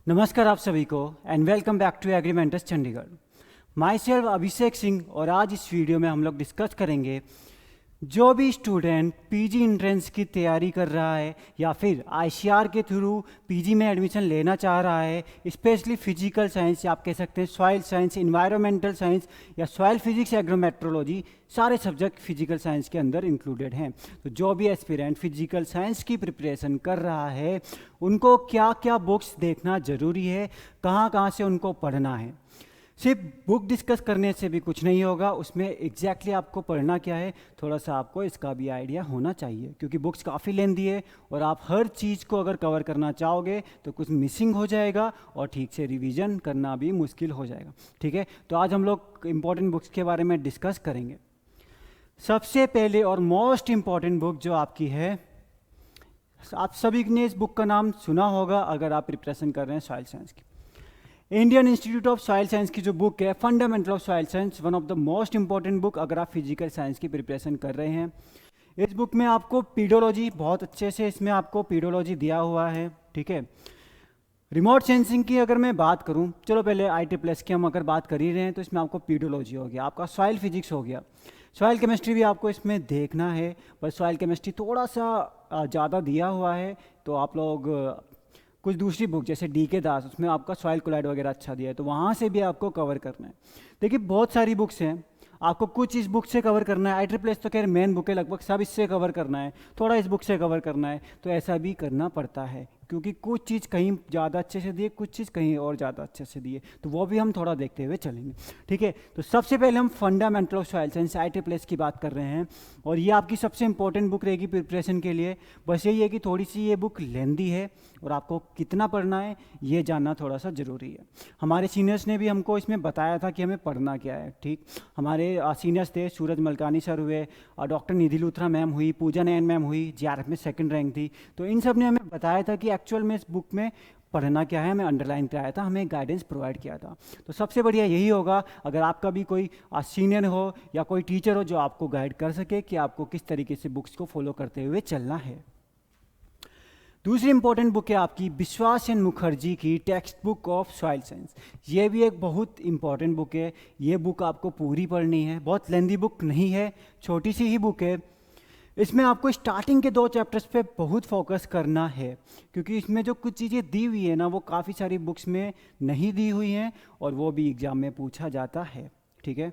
नमस्कार आप सभी को and welcome back to agreements Chandigarh. Myself Abhishek Singh और आज इस वीडियो में हम लोग डिस्कस करेंगे जो भी स्टूडेंट पीजी एंट्रेंस की तैयारी कर रहा है या फिर आईसीआर के थ्रू पीजी में एडमिशन लेना चाह रहा है, स्पेशली फिजिकल साइंस या आप कह सकते हैं सॉइल साइंस, इन्वायरमेंटल साइंस या सॉइल फिजिक्स, एग्रोमेट्रोलॉजी, सारे सब्जेक्ट फिजिकल साइंस के अंदर इंक्लूडेड हैं। तो जो भी एस्पिरेंट फिजिकल साइंस की प्रिपरेशन कर रहा है उनको क्या क्या बुक्स देखना ज़रूरी है, कहाँ कहाँ से उनको पढ़ना है। सिर्फ बुक डिस्कस करने से भी कुछ नहीं होगा, उसमें एग्जैक्टली आपको पढ़ना क्या है थोड़ा सा आपको इसका भी आइडिया होना चाहिए, क्योंकि बुक्स काफ़ी लेंदी है और आप हर चीज़ को अगर कवर करना चाहोगे तो कुछ मिसिंग हो जाएगा और ठीक से रिवीजन करना भी मुश्किल हो जाएगा। ठीक है, तो आज हम लोग इम्पोर्टेंट बुक्स के बारे में डिस्कस करेंगे। सबसे पहले और मोस्ट इम्पॉर्टेंट बुक जो आपकी है, आप सभी ने इस बुक का नाम सुना होगा अगर आप प्रिपरेशन कर रहे हैं सॉइल साइंस की। Indian institute of soil science की जो बुक है fundamental of soil science, one of the most important book अगर आप फिजिकल साइंस की प्रिपरेशन कर रहे हैं। इस बुक में आपको पीडोलॉजी बहुत अच्छे से इसमें आपको पीडोलॉजी दिया हुआ है। ठीक है, रिमोट सेंसिंग की अगर मैं बात करूं, चलो पहले IIT+ की हम अगर बात कर ही रहे हैं तो इसमें आपको पीडोलॉजी हो गया, आपका सॉइल फिजिक्स हो गया, सॉइल केमिस्ट्री भी आपको इसमें देखना है, पर सॉइल केमिस्ट्री थोड़ा सा ज़्यादा दिया हुआ है। तो आप लोग कुछ दूसरी बुक जैसे DK दास, उसमें आपका सॉइल कोलाइड वगैरह अच्छा दिया है, तो वहाँ से भी आपको कवर करना है। देखिए बहुत सारी बुक्स हैं, आपको कुछ इस बुक से कवर करना है। IIT+ तो खैर मेन बुक है, लगभग सब इससे कवर करना है, थोड़ा इस बुक से कवर करना है, तो ऐसा भी करना पड़ता है क्योंकि कुछ चीज़ कहीं ज़्यादा अच्छे से दिए, कुछ चीज़ कहीं और ज़्यादा अच्छे से दिए, तो वो भी हम थोड़ा देखते हुए चलेंगे। ठीक है, तो सबसे पहले हम fundamental of soil science IIT+ की बात कर रहे हैं और ये आपकी सबसे इंपॉर्टेंट बुक रहेगी प्रिपरेशन के लिए। बस यही है कि थोड़ी सी ये बुक लेंदी है और आपको कितना पढ़ना है ये जानना थोड़ा सा ज़रूरी है। हमारे सीनियर्स ने भी हमको इसमें बताया था कि हमें पढ़ना क्या है। ठीक, हमारे सीनियर्स थे, सूरज मलकानी सर हुए, डॉक्टर निधि लूथरा मैम हुई, पूजा नयन मैम हुई, JRF में 2nd रैंक थी, तो इन सब ने हमें बताया था कि एक्चुअल में इस बुक में पढ़ना क्या है, हमें अंडरलाइन कराया था, हमें गाइडेंस प्रोवाइड किया था। तो सबसे बढ़िया यही होगा अगर आपका भी कोई सीनियर हो या कोई टीचर हो जो आपको गाइड कर सके कि आपको किस तरीके से बुक्स को फॉलो करते हुए चलना है। दूसरी इंपॉर्टेंट बुक है आपकी विश्वास एन मुखर्जी की text book of soil science. ये भी एक बहुत इंपॉर्टेंट बुक है, ये बुक आपको पूरी पढ़नी है, बहुत लेंदी बुक नहीं है, छोटी सी ही बुक है। इसमें आपको स्टार्टिंग के 2 चैप्टर्स पे बहुत फोकस करना है, क्योंकि इसमें जो कुछ चीज़ें दी हुई है ना वो काफ़ी सारी बुक्स में नहीं दी हुई हैं और वो भी एग्ज़ाम में पूछा जाता है। ठीक है,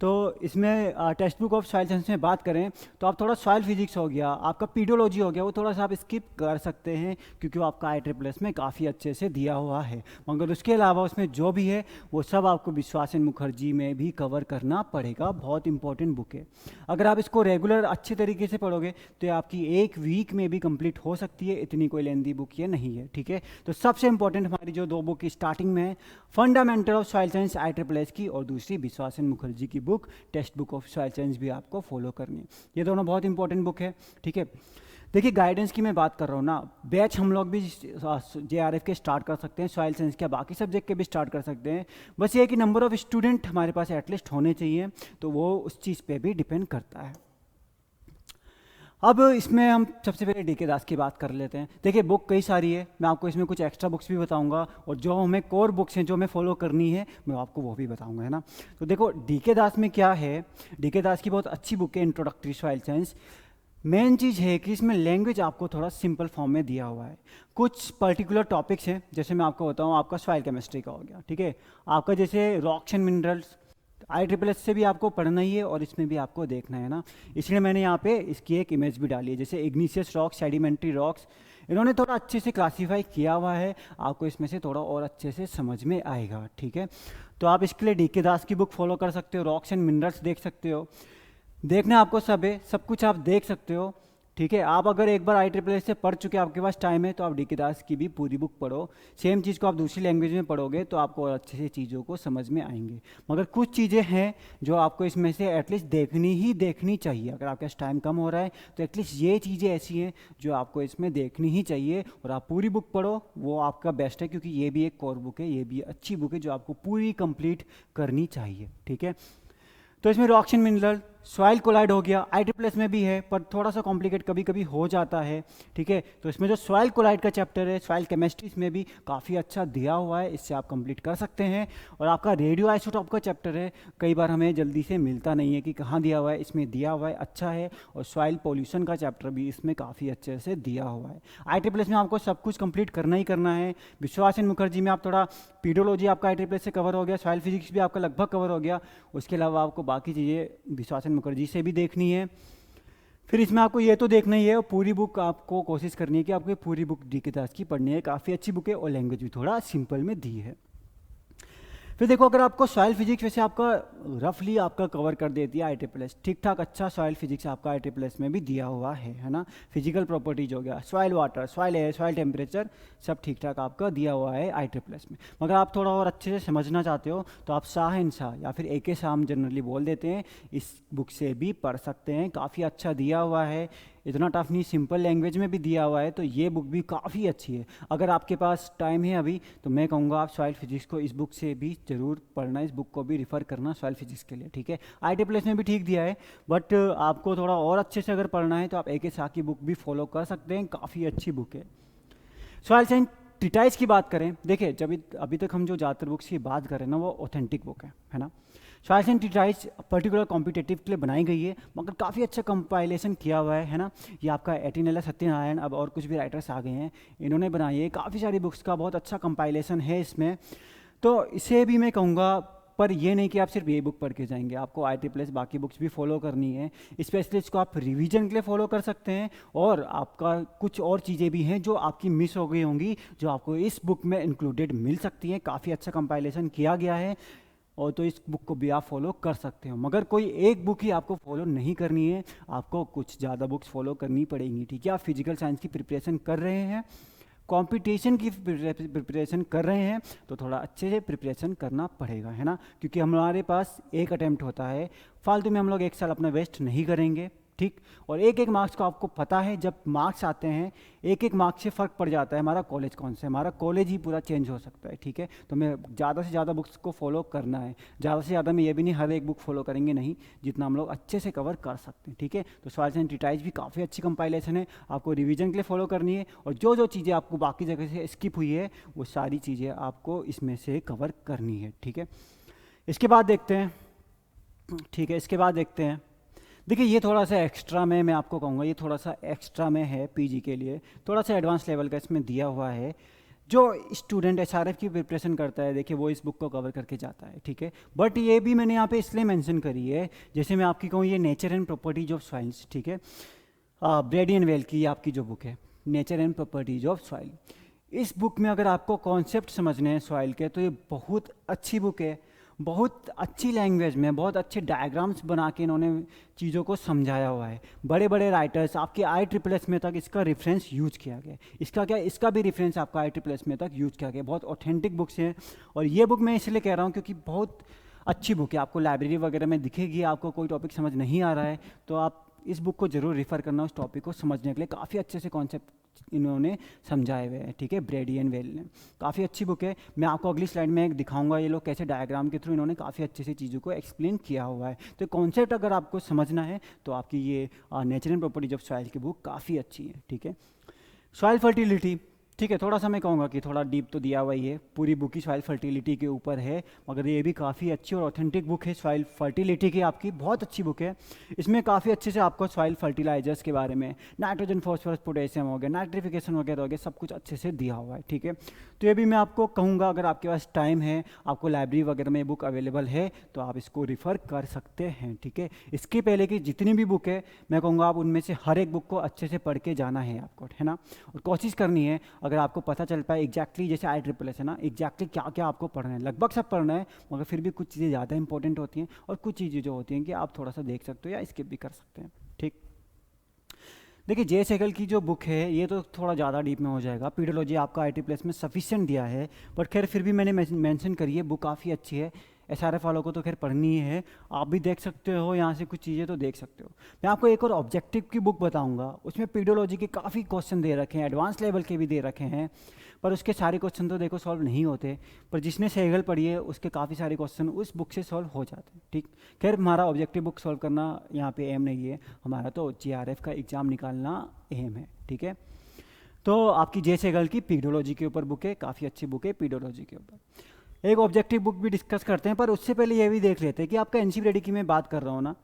तो इसमें text book of soil science में बात करें तो आप थोड़ा सॉइल फिजिक्स हो गया, आपका पीडोलॉजी हो गया, वो थोड़ा सा आप स्किप कर सकते हैं क्योंकि वो आपका IIT+ में काफ़ी अच्छे से दिया हुआ है, मगर उसके अलावा उसमें जो भी है वो सब आपको विश्वासन मुखर्जी में भी कवर करना पड़ेगा। बहुत इंपॉर्टेंट बुक है, अगर आप इसको रेगुलर अच्छे तरीके से पढ़ोगे तो ये आपकी 1 वीक में भी कंप्लीट हो सकती है, इतनी कोई लेंदी बुक ये नहीं है। ठीक है, तो सबसे इंपॉर्टेंट हमारी जो 2 बुक स्टार्टिंग में है, fundamental of soil science IIT+ की और दूसरी विश्वासन मुखर्जी की book text book of soil science भी आपको फॉलो करनी है। ये दोनों बहुत इंपॉर्टेंट बुक है। ठीक है, देखिए गाइडेंस की मैं बात कर रहा हूँ ना, बैच हम लोग भी JRF के स्टार्ट कर सकते हैं, सॉइल साइंस के बाकी सब्जेक्ट के भी स्टार्ट कर सकते हैं, बस ये है कि नंबर ऑफ स्टूडेंट हमारे पास एटलीस्ट होने चाहिए, तो वो उस चीज़ पे भी डिपेंड करता है। अब इसमें हम सबसे पहले DK दास की बात कर लेते हैं। देखिए बुक कई सारी है, मैं आपको इसमें कुछ एक्स्ट्रा बुक्स भी बताऊंगा और जो हमें कोर बुक्स हैं जो हमें फॉलो करनी है मैं आपको वो भी बताऊंगा, है ना। तो देखो DK दास में क्या है, DK दास की बहुत अच्छी बुक है इंट्रोडक्टरी सॉइल साइंस। मेन चीज़ है कि इसमें लैंग्वेज आपको थोड़ा सिंपल फॉर्म में दिया हुआ है, कुछ पर्टिकुलर टॉपिक्स हैं, जैसे मैं आपको बताऊँ, आपका सॉइल केमिस्ट्री का हो गया, ठीक है, आपका जैसे रॉक्स एंड मिनरल्स IIT+ से भी आपको पढ़ना ही है और इसमें भी आपको देखना है ना, इसलिए मैंने यहाँ पे इसकी एक इमेज भी डाली है, जैसे इग्निशियस रॉक्स, सेडिमेंट्री रॉक्स, इन्होंने थोड़ा अच्छे से क्लासीफाई किया हुआ है, आपको इसमें से थोड़ा और अच्छे से समझ में आएगा। ठीक है, तो आप इसके लिए DK दास की बुक फॉलो कर सकते हो, रॉक्स एंड मिनरल्स देख सकते हो, देखना आपको सब है, सब कुछ आप देख सकते हो। ठीक है, आप अगर एक बार IIT+ से पढ़ चुके, आपके पास टाइम है, तो आप DK दास की भी पूरी बुक पढ़ो, सेम चीज़ को आप दूसरी लैंग्वेज में पढ़ोगे तो आपको और अच्छे से चीज़ों को समझ में आएंगे। मगर कुछ चीज़ें हैं जो आपको इसमें से एटलीस्ट देखनी चाहिए, अगर आपके पास टाइम कम हो रहा है तो एटलीस्ट ये चीज़ें ऐसी हैं जो आपको इसमें देखनी ही चाहिए और आप पूरी बुक पढ़ो, वो आपका बेस्ट है, क्योंकि ये भी एक कोर बुक है, ये भी अच्छी बुक है जो आपको पूरी कंप्लीट करनी चाहिए। ठीक है, तो इसमें rocks and mineral soil colloid हो गया, IEEE में भी है पर थोड़ा सा कॉम्प्लिकेट कभी कभी हो जाता है, ठीक है। तो इसमें जो सॉइल कोलाइड का चैप्टर है, सॉइल केमिस्ट्री, इसमें भी काफ़ी अच्छा दिया हुआ है, इससे आप कंप्लीट कर सकते हैं। और आपका रेडियो आइसोटॉप का चैप्टर है, कई बार हमें जल्दी से मिलता नहीं है कि कहाँ दिया हुआ है, इसमें दिया हुआ है, अच्छा है। और सॉइल पॉल्यूशन का चैप्टर भी इसमें काफ़ी अच्छे से दिया हुआ है। IEEE में आपको सब कुछ कंप्लीट करना ही करना है। विश्वासन मुखर्जी में आप थोड़ा पीडोलॉजी आपका IEEE से कवर हो गया, सॉइल फिजिक्स भी आपका लगभग कवर हो गया। उसके अलावा आपको बाकी चीज़ें विश्वासन मुखर्जी से भी देखनी है। फिर इसमें आपको ये तो देखना ही है, और पूरी बुक आपको कोशिश करनी है कि आपको पूरी बुक DK दास की पढ़नी है। काफ़ी अच्छी बुक है और लैंग्वेज भी थोड़ा सिंपल में दी है। फिर देखो, अगर आपको सॉइल फिजिक्स वैसे आपका रफली आपका कवर कर देती है IEEE, ठीक ठाक अच्छा सॉइल फिजिक्स आपका IEEE में भी दिया हुआ है ना। फिजिकल प्रॉपर्टीज हो गया, soil water, soil air, soil temperature, सब ठीक ठाक आपका दिया हुआ है IEEE में। मगर आप थोड़ा और अच्छे से समझना चाहते हो तो आप शाह या फिर AK शाह हम जनरली बोल देते हैं, इस बुक से भी पढ़ सकते हैं। काफ़ी अच्छा दिया हुआ है, इतना टफ नहीं, सिंपल लैंग्वेज में भी दिया हुआ है, तो ये बुक भी काफ़ी अच्छी है। अगर आपके पास टाइम है अभी तो मैं कहूँगा आप सॉइल फिजिक्स को इस बुक से भी ज़रूर पढ़ना, इस बुक को भी रिफ़र करना सॉइल फिजिक्स के लिए, ठीक है। IEEE में भी ठीक दिया है, बट आपको थोड़ा और अच्छे से अगर पढ़ना है तो आप AK शाह की बुक भी फॉलो कर सकते हैं, काफ़ी अच्छी बुक है। सॉइल साइंस ट्रीटाइज की बात करें, देखिए जब अभी तक हम जो ज़्यादातर बुक्स की बात करें ना, वो ऑथेंटिक बुक है ना। Soil science treatise particular competitive के लिए बनाई गई है, मगर काफ़ी अच्छा कंपाइलेशन किया हुआ है ना। ये आपका एटिनेला सत्यनारायण, अब और कुछ भी राइटर्स आ गए हैं, इन्होंने बनाई है। काफ़ी सारी बुक्स का बहुत अच्छा कंपाइलेशन है इसमें, तो इसे भी मैं कहूँगा। पर ये नहीं कि आप सिर्फ ये बुक पढ़ के जाएंगे, आपको IEEE बाकी बुक्स भी फॉलो करनी है। स्पेशली इसको आप रिवीजन के लिए फॉलो कर सकते हैं, और आपका कुछ और चीज़ें भी हैं जो आपकी मिस हो गई होंगी, जो आपको इस बुक में इंक्लूडेड मिल सकती हैं। काफ़ी अच्छा कंपाइलेशन किया गया है, और तो इस बुक को भी आप फॉलो कर सकते हो। मगर कोई एक बुक ही आपको फॉलो नहीं करनी है, आपको कुछ ज़्यादा बुक्स फॉलो करनी पड़ेंगी, ठीक है। आप फिजिकल साइंस की प्रिपरेशन कर रहे हैं, कंपटीशन की प्रिपरेशन कर रहे हैं, तो थोड़ा अच्छे से प्रिपरेशन करना पड़ेगा, है ना। क्योंकि हमारे पास एक अटैम्प्ट होता है, फालतू में हम लोग एक साल अपना वेस्ट नहीं करेंगे, ठीक। और एक एक मार्क्स को आपको पता है, जब मार्क्स आते हैं एक एक मार्क्स से फ़र्क पड़ जाता है हमारा कॉलेज कौन सा है, हमारा कॉलेज ही पूरा चेंज हो सकता है, ठीक है। तो मैं ज़्यादा से ज़्यादा बुक्स को फॉलो करना है, ज़्यादा से ज़्यादा में ये भी नहीं हर एक बुक फॉलो करेंगे, नहीं, जितना हम लोग अच्छे से कवर कर सकते हैं, ठीक है। तो सॉइल साइंस ट्रीटाइज भी काफ़ी अच्छी कंपाइलेशन है, आपको रिवीजन के लिए फॉलो करनी है, और जो जो चीज़ें आपको बाकी जगह से स्किप हुई है वो सारी चीज़ें आपको इसमें से कवर करनी है, ठीक है। इसके बाद देखते हैं, ठीक है, इसके बाद देखते हैं। देखिए ये थोड़ा सा एक्स्ट्रा में मैं आपको कहूँगा, ये थोड़ा सा एक्स्ट्रा में है PG के लिए, थोड़ा सा एडवांस लेवल का इसमें दिया हुआ है। जो स्टूडेंट SRF की प्रिपरेशन करता है, देखिए वो इस बुक को कवर करके जाता है, ठीक है। बट ये भी मैंने यहाँ पे इसलिए मेंशन करी है, जैसे मैं आपकी कहूँ ये nature and properties of soils, ठीक है, ब्रेडी एंड वेल की आपकी जो बुक है nature and properties of soil. इस बुक में अगर आपको कॉन्सेप्ट समझने हैं सॉइल के, तो ये बहुत अच्छी बुक है, बहुत अच्छी लैंग्वेज में, बहुत अच्छे डायग्राम्स बना के इन्होंने चीज़ों को समझाया हुआ है। बड़े बड़े राइटर्स आपके IEEE में तक इसका रेफरेंस यूज किया गया, इसका भी रेफरेंस आपका IEEE में तक यूज किया गया। बहुत ऑथेंटिक बुक्स हैं, और ये बुक मैं इसलिए कह रहा हूँ क्योंकि बहुत अच्छी बुक है, आपको लाइब्रेरी वगैरह में दिखेगी। आपको कोई टॉपिक समझ नहीं आ रहा है तो आप इस बुक को जरूर रेफर करना उस टॉपिक को समझने के लिए। काफ़ी अच्छे से कॉन्सेप्ट इन्होंने समझाए हुए हैं, ठीक है, ब्रेडी एंड वेल ने। काफ़ी अच्छी बुक है, मैं आपको अगली स्लाइड में एक दिखाऊंगा ये लोग कैसे डायग्राम के थ्रू इन्होंने काफ़ी अच्छे से चीज़ों को एक्सप्लेन किया हुआ है। तो कॉन्सेप्ट अगर आपको समझना है तो आपकी ये nature and properties of soil की बुक काफ़ी अच्छी है, ठीक है। सॉइल फर्टिलिटी, ठीक है, थोड़ा सा मैं कहूँगा कि थोड़ा डीप तो दिया हुआ ही है, पूरी बुक ही सॉइल फर्टिलिटी के ऊपर है, मगर ये भी काफ़ी अच्छी और ऑथेंटिक बुक है। सॉइल फर्टिलिटी की आपकी बहुत अच्छी बुक है, इसमें काफ़ी अच्छे से आपको सॉइल फर्टिलाइजर्स के बारे में, नाइट्रोजन फॉस्फोरस पोटेशियम हो गया, नाइट्रिफिकेशन वगैरह हो गया, सब कुछ अच्छे से दिया हुआ है, ठीक है। तो ये भी मैं आपको कहूँगा, अगर आपके पास टाइम है, आपको लाइब्रेरी वगैरह में बुक अवेलेबल है, तो आप इसको रिफ़र कर सकते हैं, ठीक है। इसके पहले की जितनी भी बुक है मैं कहूँगा आप उनमें से हर एक बुक को अच्छे से पढ़ के जाना है आपको, है ना। और कोशिश करनी है, अगर आपको पता चल पाए एग्जैक्टली जैसे IEEE है ना, एग्जैक्टली क्या क्या आपको पढ़ना है, लगभग सब पढ़ना है, मगर फिर भी कुछ चीज़ें ज़्यादा इंपॉर्टेंट होती हैं, और कुछ चीज़ें जो होती हैं कि आप थोड़ा सा देख सकते हो या स्किप भी कर सकते हैं, ठीक। देखिए जे सेगल की जो बुक है ये तो थोड़ा ज़्यादा डीप में हो जाएगा, पीडोलॉजी आपका IEEE में सफिशिएंट दिया है, बट खैर फिर भी मैंने मेंशन करी है, बुक काफ़ी अच्छी है। SRF वालों को तो खैर पढ़नी ही है, आप भी देख सकते हो, यहाँ से कुछ चीज़ें तो देख सकते हो। मैं आपको एक और ऑब्जेक्टिव की बुक बताऊंगा, उसमें पीडियोलॉजी के काफ़ी क्वेश्चन दे रखे हैं, एडवांस लेवल के भी दे रखे हैं, पर उसके सारे क्वेश्चन तो देखो सॉल्व नहीं होते, पर जिसने सहगल पढ़ी है उसके काफ़ी सारे क्वेश्चन उस बुक से सॉल्व हो जाते हैं। ठीक, खैर हमारा ऑब्जेक्टिव बुक सॉल्व करना यहाँ पे एम नहीं है, हमारा तो JRF का एग्ज़ाम निकालना एम है। ठीक है, तो आपकी जे सहगल की पीडियोलॉजी के ऊपर बुक है, काफ़ी अच्छी बुक है पीडियोलॉजी के ऊपर। एक ऑब्जेक्टिव बुक भी डिस्कस करते हैं, पर उससे पहले ये भी देख लेते हैं कि आपका एनसीईआरटी की मैं बात कर रहा हूँ ना,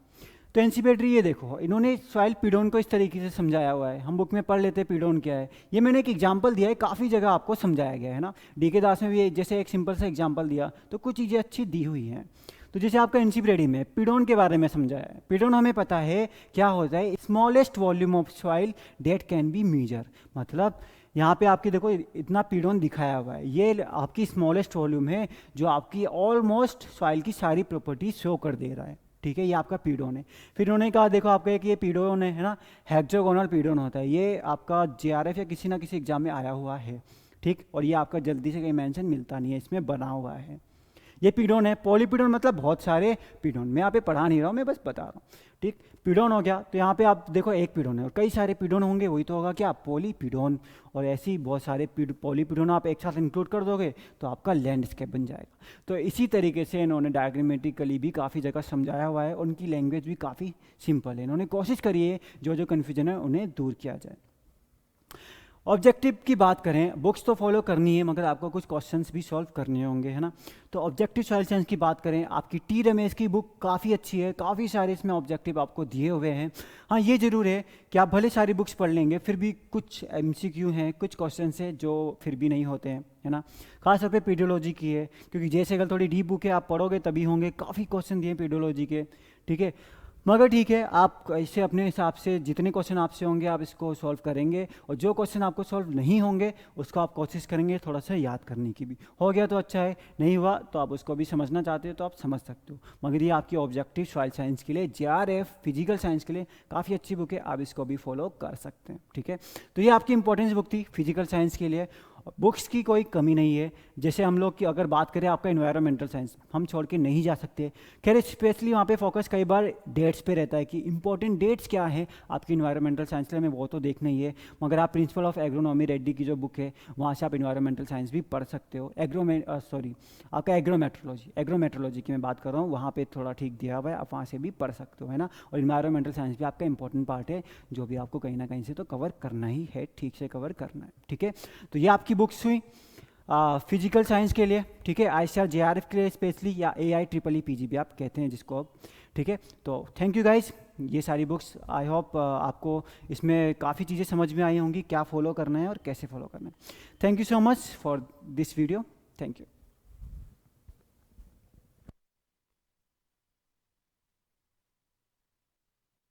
तो एनसीईआरटी ये देखो, इन्होंने सॉइल पीडोन को इस तरीके से समझाया हुआ है, हम बुक में पढ़ लेते हैं पीडोन क्या है। ये मैंने एक एग्जांपल दिया है, काफ़ी जगह आपको समझाया गया है ना, DK दास में भी जैसे एक सिंपल सा एग्जांपल दिया, तो कुछ चीज़ें अच्छी दी हुई हैं। तो जैसे आपका एनसीईआरटी में पीडोन के बारे में समझाया है, पीडोन हमें पता है क्या होता है, smallest volume of soil that can be measure, मतलब यहाँ पे आपकी देखो इतना पीडोन दिखाया हुआ है, ये आपकी स्मॉलेस्ट वॉल्यूम है जो आपकी ऑलमोस्ट सॉइल की सारी प्रॉपर्टी शो कर दे रहा है। ठीक है, ये आपका पीडोन है। फिर उन्होंने कहा देखो आपका एक ये पीडोन है ना, हेक्सागोनल पीडोन होता है, ये आपका JRF या किसी ना किसी एग्जाम में आया हुआ है। ठीक, और ये आपका जल्दी से कहीं मेंशन मिलता नहीं है, इसमें बना हुआ है। ये पीडोन है। पॉलीपीडोन मतलब बहुत सारे पीडोन, मैं यहाँ पे पढ़ा नहीं रहा हूँ, मैं बस बता रहा हूँ। ठीक, पीडोन हो गया, तो यहाँ पे आप देखो एक पीडोन है और कई सारे पीडोन होंगे, वही तो होगा क्या, पॉलीपीडोन। और ऐसे ही बहुत सारे पॉलीपीडोन आप एक साथ इंक्लूड कर दोगे तो आपका लैंडस्केप बन जाएगा। तो इसी तरीके से इन्होंने डायग्रामेटिकली भी काफ़ी जगह समझाया हुआ है, उनकी लैंग्वेज भी काफ़ी सिंपल है, इन्होंने कोशिश करी है जो कन्फ्यूजन है उन्हें दूर किया जाए। ऑब्जेक्टिव की बात करें, बुक्स तो फॉलो करनी है मगर आपको कुछ क्वेश्चंस भी सॉल्व करने होंगे, है ना। तो ऑब्जेक्टिव सॉइल साइंस की बात करें, आपकी T रमेश की बुक काफ़ी अच्छी है, काफ़ी सारे इसमें ऑब्जेक्टिव आपको दिए हुए हैं। हाँ, ये ज़रूर है कि आप भले सारी बुक्स पढ़ लेंगे, फिर भी कुछ MCQ हैं, कुछ क्वेश्चन हैं जो फिर भी नहीं होते हैं, है ना। खासतौर पे पीडियोलॉजी की है, क्योंकि जे सहगल थोड़ी डीप बुक है, आप पढ़ोगे तभी होंगे, काफ़ी क्वेश्चन दिए पीडियोलॉजी के। ठीक है, मगर ठीक है, आप इसे अपने हिसाब से जितने क्वेश्चन आपसे होंगे आप इसको सॉल्व करेंगे, और जो क्वेश्चन आपको सॉल्व नहीं होंगे उसको आप कोशिश करेंगे थोड़ा सा याद करने की भी। हो गया तो अच्छा है, नहीं हुआ तो आप उसको भी समझना चाहते हो तो आप समझ सकते हो। मगर ये आपकी ऑब्जेक्टिव सॉइल साइंस के लिए, JRF फिजिकल साइंस के लिए काफ़ी अच्छी बुक है, आप इसको भी फॉलो कर सकते हैं। ठीक है, तो ये आपकी इंपॉर्टेंस बुक थी फिजिकल साइंस के लिए। बुक्स की कोई कमी नहीं है, जैसे हम लोग की अगर बात करें आपका इन्वायरमेंटल साइंस, हम छोड़ के नहीं जा सकते। खैर स्पेशली वहाँ पे फोकस कई बार डेट्स पे रहता है कि इंपॉर्टेंट डेट्स क्या है आपकी इन्वायरमेंटल साइंस के लिए, हमें वो तो देखना ही है। मगर आप प्रिंसिपल ऑफ एग्रोनॉमी रेड्डी की जो बुक है वहाँ से आप इन्वायरमेंटल साइंस भी पढ़ सकते हो। आपका एग्रोमेट्रोलॉजी की मैं बात कर रहा हूँ, वहाँ पर थोड़ा ठीक दिया हुआ है, आप वहाँ से भी पढ़ सकते हो, है ना। और इन्वायरमेंटल साइंस भी आपका इंपॉर्टेंट पार्ट है, जो भी आपको कहीं ना कहीं से तो कवर करना ही है, ठीक से कवर करना है। ठीक है, तो ये आपकी बुक्स हुई फिजिकल साइंस के लिए। ठीक है, ICAR JRF के लिए स्पेशली, या AIEEE PG भी आप कहते हैं जिसको आप। ठीक है, तो थैंक यू गाइस, ये सारी बुक्स आई होप आपको इसमें काफ़ी चीज़ें समझ में आई होंगी, क्या फॉलो करना है और कैसे फॉलो करना है। Thank you so much for this video, thank you.